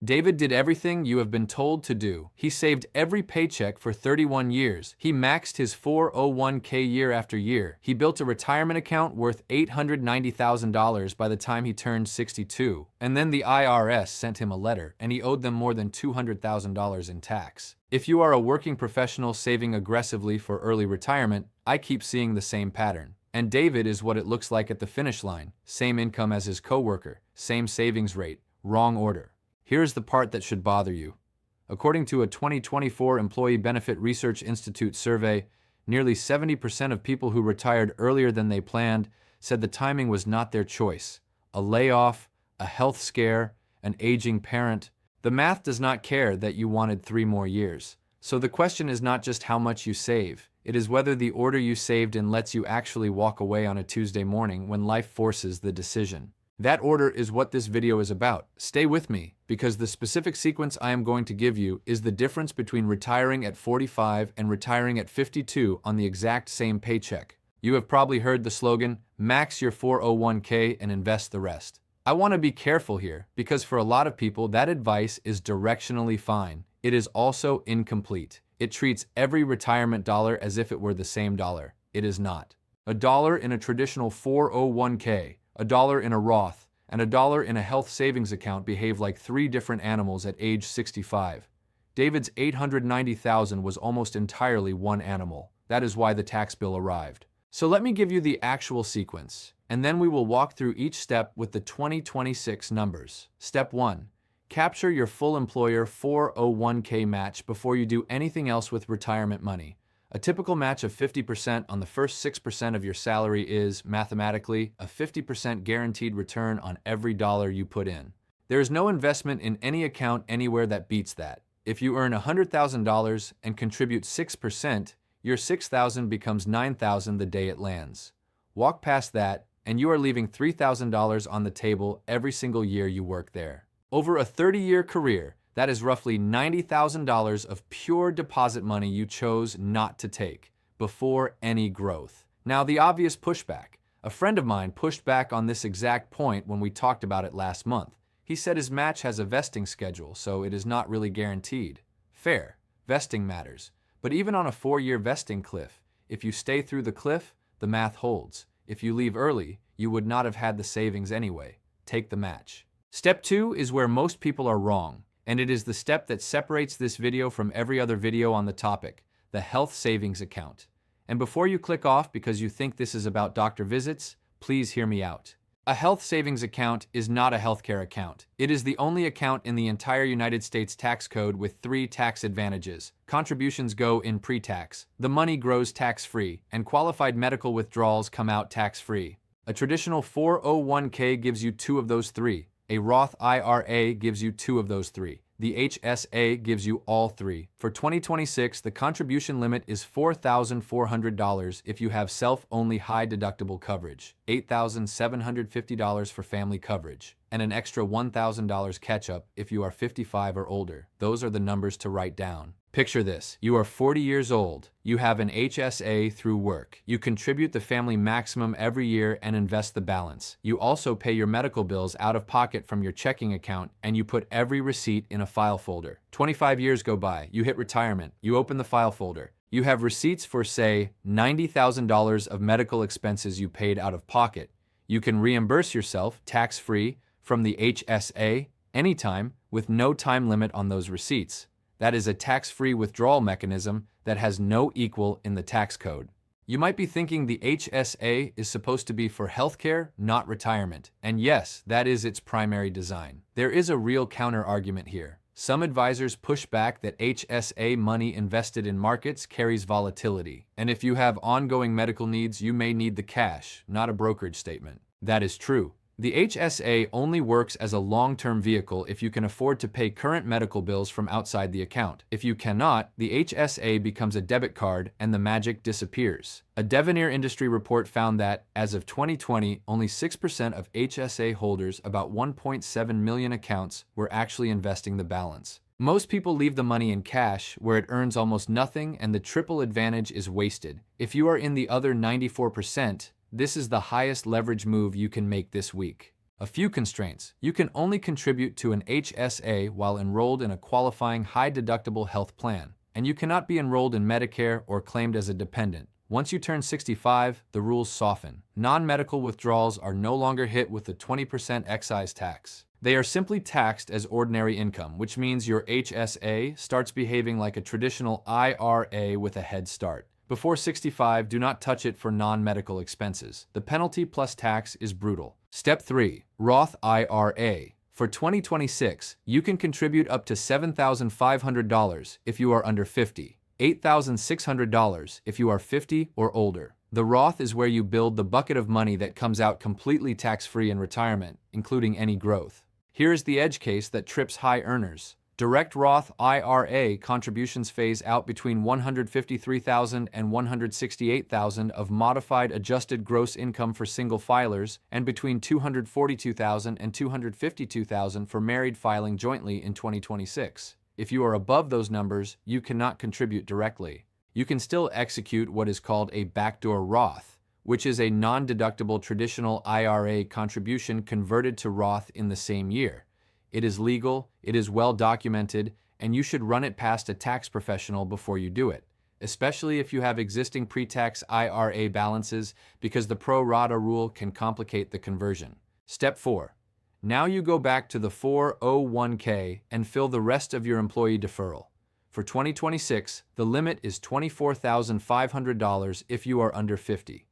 David did everything you have been told to do. He saved every paycheck for 31 years. He maxed his 401k year after year. He built a retirement account worth $890,000 by the time he turned 62. And then the IRS sent him a letter, and he owed them more than $200,000 in tax. If you are a working professional saving aggressively for early retirement, I keep seeing the same pattern. And David is what it looks like at the finish line. Same income as his coworker, same savings rate, wrong order. Here's the part that should bother you. According to a 2024 Employee Benefit Research Institute survey, nearly 70% of people who retired earlier than they planned said the timing was not their choice. A layoff, a health scare, an aging parent. The math does not care that you wanted 3 more years. So the question is not just how much you save. It is whether the order you saved in lets you actually walk away on a Tuesday morning when life forces the decision. That order is what this video is about. Stay with me, because the specific sequence I am going to give you is the difference between retiring at 45 and retiring at 52 on the exact same paycheck. You have probably heard the slogan, max your 401k and invest the rest. I want to be careful here, because for a lot of people that advice is directionally fine. It is also incomplete. It treats every retirement dollar as if it were the same dollar. It is not. A dollar in a traditional 401k, a dollar in a Roth, and a dollar in a health savings account behave like 3 different animals at age 65. David's $890,000 was almost entirely one animal. That is why the tax bill arrived. So let me give you the actual sequence, and then we will walk through each step with the 2026 numbers. Step 1. Capture your full employer 401k match before you do anything else with retirement money. A typical match of 50% on the first 6% of your salary is, mathematically, a 50% guaranteed return on every dollar you put in. There is no investment in any account anywhere that beats that. If you earn $100,000 and contribute 6%, your $6,000 becomes $9,000 the day it lands. Walk past that, and you are leaving $3,000 on the table every single year you work there. Over a 30-year career, that is roughly $90,000 of pure deposit money you chose not to take, before any growth. Now, the obvious pushback. A friend of mine pushed back on this exact point when we talked about it last month. He said his match has a vesting schedule, so it is not really guaranteed. Fair. Vesting matters. But even on a 4-year vesting cliff, if you stay through the cliff, the math holds. If you leave early, you would not have had the savings anyway. Take the match. Step 2 is where most people are wrong. And it is the step that separates this video from every other video on the topic, the health savings account. And before you click off because you think this is about doctor visits, please hear me out. A health savings account is not a healthcare account. It is the only account in the entire United States tax code with 3 tax advantages. Contributions go in pre-tax, the money grows tax-free, and qualified medical withdrawals come out tax-free. A traditional 401k gives you 2 of those 3. A Roth IRA gives you 2 of those 3. The HSA gives you all 3. For 2026, the contribution limit is $4,400 if you have self-only high-deductible coverage, $8,750 for family coverage, and an extra $1,000 catch-up if you are 55 or older. Those are the numbers to write down. Picture this. You are 40 years old. You have an HSA through work. You contribute the family maximum every year and invest the balance. You also pay your medical bills out of pocket from your checking account, and you put every receipt in a file folder. 25 years go by. You hit retirement. You open the file folder. You have receipts for, say, $90,000 of medical expenses you paid out of pocket. You can reimburse yourself, tax-free, from the HSA anytime with no time limit on those receipts. That is a tax-free withdrawal mechanism that has no equal in the tax code. You might be thinking the HSA is supposed to be for healthcare, not retirement. And yes, that is its primary design. There is a real counter-argument here. Some advisors push back that HSA money invested in markets carries volatility. And if you have ongoing medical needs, you may need the cash, not a brokerage statement. That is true. The HSA only works as a long-term vehicle if you can afford to pay current medical bills from outside the account. If you cannot, the HSA becomes a debit card and the magic disappears. A Devenir industry report found that, as of 2020, only 6% of HSA holders, about 1.7 million accounts, were actually investing the balance. Most people leave the money in cash, where it earns almost nothing and the triple advantage is wasted. If you are in the other 94%, this is the highest leverage move you can make this week. A few constraints. You can only contribute to an HSA while enrolled in a qualifying high-deductible health plan, and you cannot be enrolled in Medicare or claimed as a dependent. Once you turn 65, the rules soften. Non-medical withdrawals are no longer hit with the 20% excise tax. They are simply taxed as ordinary income, which means your HSA starts behaving like a traditional IRA with a head start. Before 65, do not touch it for non-medical expenses. The penalty plus tax is brutal. Step 3. Roth IRA. For 2026, you can contribute up to $7,500 if you are under 50, $8,600 if you are 50 or older. The Roth is where you build the bucket of money that comes out completely tax-free in retirement, including any growth. Here is the edge case that trips high earners. Direct Roth IRA contributions phase out between $153,000 and $168,000 of modified adjusted gross income for single filers and between $242,000 and $252,000 for married filing jointly in 2026. If you are above those numbers, you cannot contribute directly. You can still execute what is called a backdoor Roth, which is a non-deductible traditional IRA contribution converted to Roth in the same year. It is legal, it is well documented, and you should run it past a tax professional before you do it, especially if you have existing pre-tax IRA balances, because the pro rata rule can complicate the conversion. Step 4. Now you go back to the 401k and fill the rest of your employee deferral. For 2026, the limit is $24,500 if you are under 50.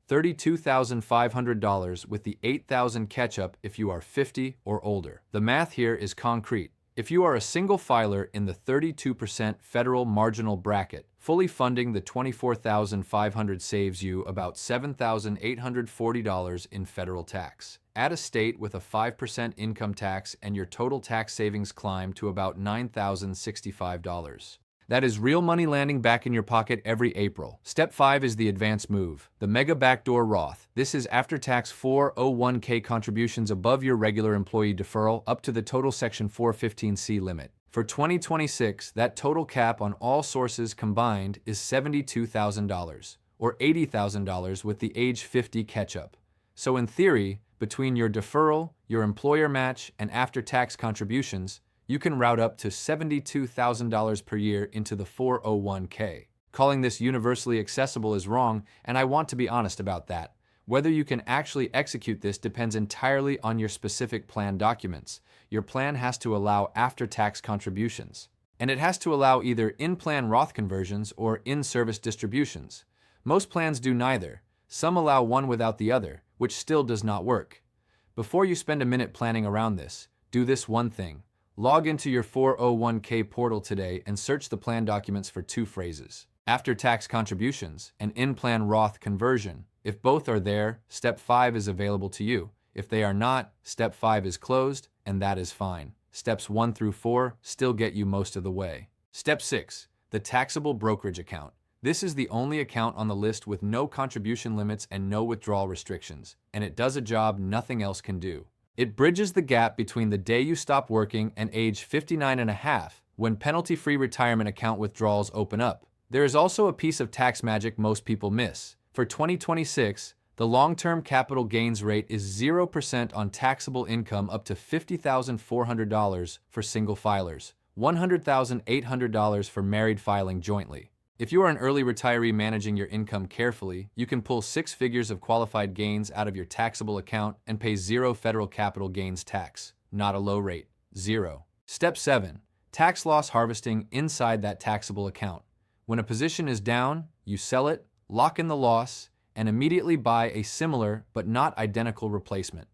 $32,500 with the $8,000 catch-up if you are 50 or older. The math here is concrete. If you are a single filer in the 32% federal marginal bracket, fully funding the $24,500 saves you about $7,840 in federal tax. Add a state with a 5% income tax and your total tax savings climb to about $9,065. That is real money landing back in your pocket every April. Step 5 is the advanced move, the Mega Backdoor Roth. This is after-tax 401k contributions above your regular employee deferral up to the total Section 415C limit. For 2026, that total cap on all sources combined is $72,000, or $80,000 with the age 50 catch-up. So in theory, between your deferral, your employer match, and after-tax contributions, you can route up to $72,000 per year into the 401k. Calling this universally accessible is wrong, and I want to be honest about that. Whether you can actually execute this depends entirely on your specific plan documents. Your plan has to allow after-tax contributions, and it has to allow either in-plan Roth conversions or in-service distributions. Most plans do neither. Some allow one without the other, which still does not work. Before you spend a minute planning around this, do this one thing. Log into your 401k portal today and search the plan documents for two phrases: after-tax contributions and in-plan Roth conversion. If both are there, Step 5 is available to you. If they are not, Step 5 is closed, and that is fine. Steps 1 through 4 still get you most of the way. Step 6. The taxable brokerage account. This is the only account on the list with no contribution limits and no withdrawal restrictions, and it does a job nothing else can do. It bridges the gap between the day you stop working and age 59 and a half, when penalty-free retirement account withdrawals open up. There is also a piece of tax magic most people miss. For 2026, the long-term capital gains rate is 0% on taxable income up to $50,400 for single filers, $100,800 for married filing jointly. If you are an early retiree managing your income carefully, you can pull 6 figures of qualified gains out of your taxable account and pay 0 federal capital gains tax. Not a low rate. 0. Step 7. Tax loss harvesting inside that taxable account. When a position is down, you sell it, lock in the loss, and immediately buy a similar but not identical replacement.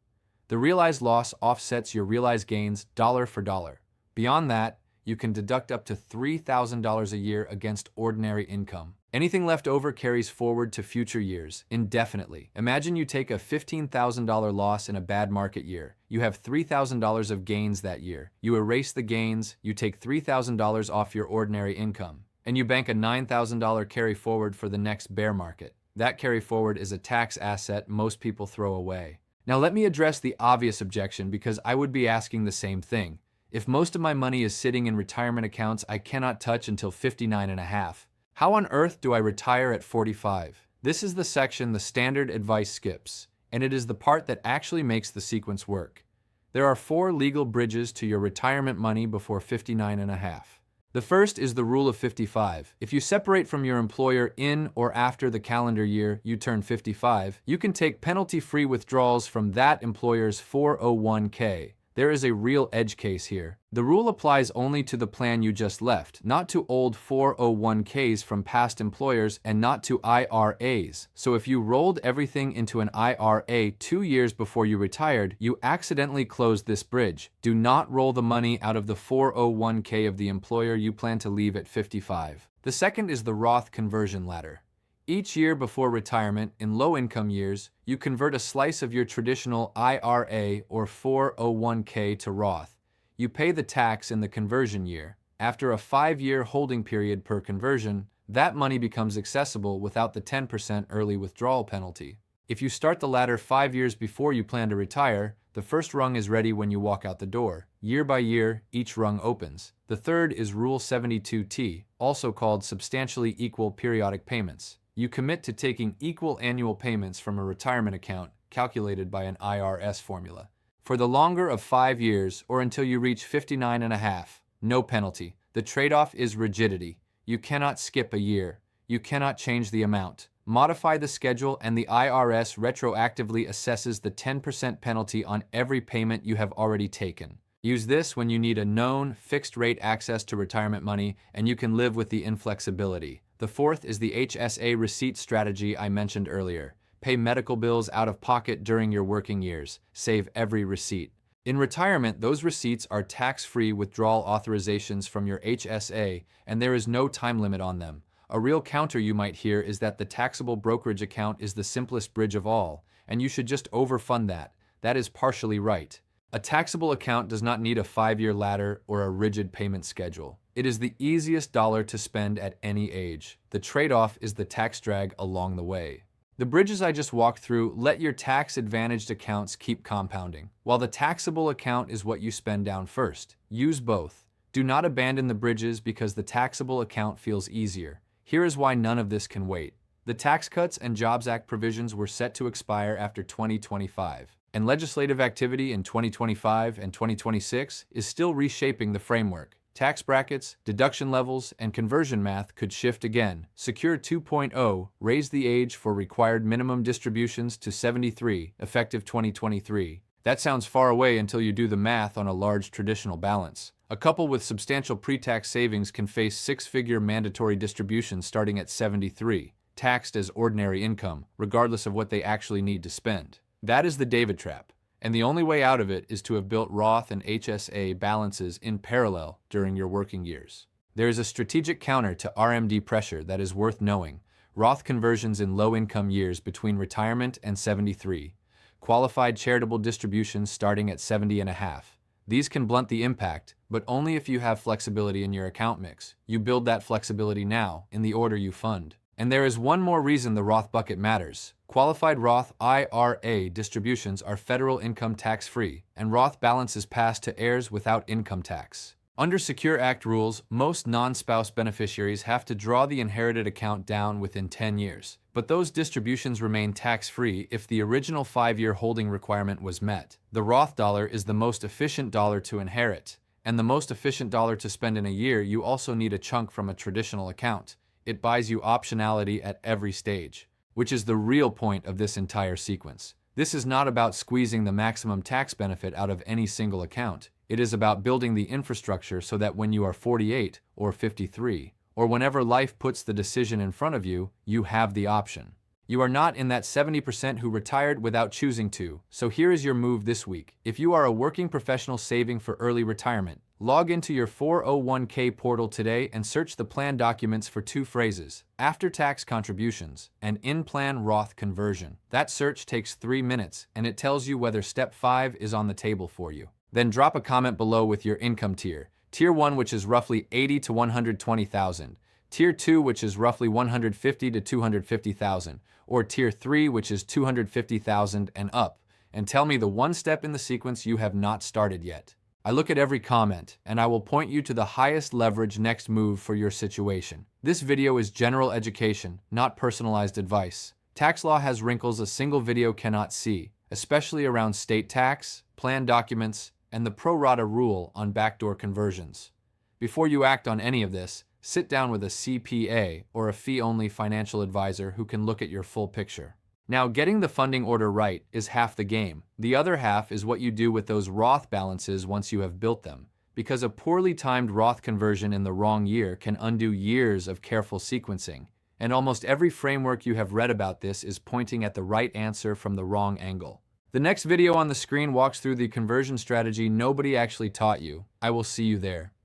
The realized loss offsets your realized gains dollar for dollar. Beyond that, you can deduct up to $3,000 a year against ordinary income. Anything left over carries forward to future years, indefinitely. Imagine you take a $15,000 loss in a bad market year. You have $3,000 of gains that year. You erase the gains, you take $3,000 off your ordinary income, and you bank a $9,000 carry forward for the next bear market. That carry forward is a tax asset most people throw away. Now let me address the obvious objection, because I would be asking the same thing. If most of my money is sitting in retirement accounts I cannot touch until 59 and a half, how on earth do I retire at 45? This is the section the standard advice skips. and it is the part that actually makes the sequence work. There are 4 legal bridges to your retirement money before 59 and a half. The first is the rule of 55. If you separate from your employer in or after the calendar year you turn 55, you can take penalty-free withdrawals from that employer's 401k. There is a real edge case here. The rule applies only to the plan you just left, not to old 401ks from past employers and not to IRAs. So if you rolled everything into an IRA 2 years before you retired, you accidentally closed this bridge. Do not roll the money out of the 401k of the employer you plan to leave at 55. The second is the Roth conversion ladder. Each year before retirement, in low-income years, you convert a slice of your traditional IRA or 401k to Roth. You pay the tax in the conversion year. After a 5-year holding period per conversion, that money becomes accessible without the 10% early withdrawal penalty. If you start the ladder 5 years before you plan to retire, the first rung is ready when you walk out the door. Year by year, each rung opens. The third is Rule 72T, also called substantially equal periodic payments. You commit to taking equal annual payments from a retirement account calculated by an IRS formula. For the longer of 5 years or until you reach 59 and a half, no penalty. The trade-off is rigidity. You cannot skip a year. You cannot change the amount. Modify the schedule and the IRS retroactively assesses the 10% penalty on every payment you have already taken. Use this when you need a known, fixed-rate access to retirement money and you can live with the inflexibility. The fourth is the HSA receipt strategy I mentioned earlier. Pay medical bills out of pocket during your working years. Save every receipt. In retirement, those receipts are tax-free withdrawal authorizations from your HSA, and there is no time limit on them. A real counter you might hear is that the taxable brokerage account is the simplest bridge of all, and you should just overfund that. That is partially right. A taxable account does not need a 5-year ladder or a rigid payment schedule. It is the easiest dollar to spend at any age. The trade-off is the tax drag along the way. The bridges I just walked through let your tax-advantaged accounts keep compounding, while the taxable account is what you spend down first. Use both. Do not abandon the bridges because the taxable account feels easier. Here is why none of this can wait. The Tax Cuts and Jobs Act provisions were set to expire after 2025, and legislative activity in 2025 and 2026 is still reshaping the framework. Tax brackets, deduction levels, and conversion math could shift again. Secure 2.0 raised the age for required minimum distributions to 73, effective 2023. That sounds far away until you do the math on a large traditional balance. A couple with substantial pre-tax savings can face 6-figure mandatory distributions starting at 73, taxed as ordinary income, regardless of what they actually need to spend. That is the David trap. And the only way out of it is to have built Roth and HSA balances in parallel during your working years. There is a strategic counter to RMD pressure that is worth knowing. Roth conversions in low-income years between retirement and 73. Qualified charitable distributions starting at 70 and a half. These can blunt the impact, but only if you have flexibility in your account mix. You build that flexibility now in the order you fund. And there is one more reason the Roth bucket matters. Qualified Roth IRA distributions are federal income tax-free, and Roth balances pass to heirs without income tax. Under Secure Act rules, most non-spouse beneficiaries have to draw the inherited account down within 10 years, but those distributions remain tax-free if the original 5-year holding requirement was met. The Roth dollar is the most efficient dollar to inherit, and the most efficient dollar to spend in a year. You also need a chunk from a traditional account. It buys you optionality at every stage, which is the real point of this entire sequence. This is not about squeezing the maximum tax benefit out of any single account. It is about building the infrastructure so that when you are 48 or 53, or whenever life puts the decision in front of you, you have the option. You are not in that 70% who retired without choosing to, so here is your move this week. If you are a working professional saving for early retirement, log into your 401k portal today and search the plan documents for 2 phrases, after-tax contributions and in-plan Roth conversion. That search takes 3 minutes, and it tells you whether Step 5 is on the table for you. Then drop a comment below with your income tier. Tier 1, which is roughly 80 to 120,000. Tier 2, which is roughly 150 to 250,000. Or Tier 3, which is 250,000 and up. And tell me the one step in the sequence you have not started yet. I look at every comment, and I will point you to the highest leverage next move for your situation. This video is general education, not personalized advice. Tax law has wrinkles a single video cannot see, especially around state tax, plan documents, and the pro rata rule on backdoor conversions. Before you act on any of this, sit down with a CPA or a fee-only financial advisor who can look at your full picture. Now, getting the funding order right is half the game. The other half is what you do with those Roth balances once you have built them, because a poorly timed Roth conversion in the wrong year can undo years of careful sequencing, and almost every framework you have read about this is pointing at the right answer from the wrong angle. The next video on the screen walks through the conversion strategy nobody actually taught you. I will see you there.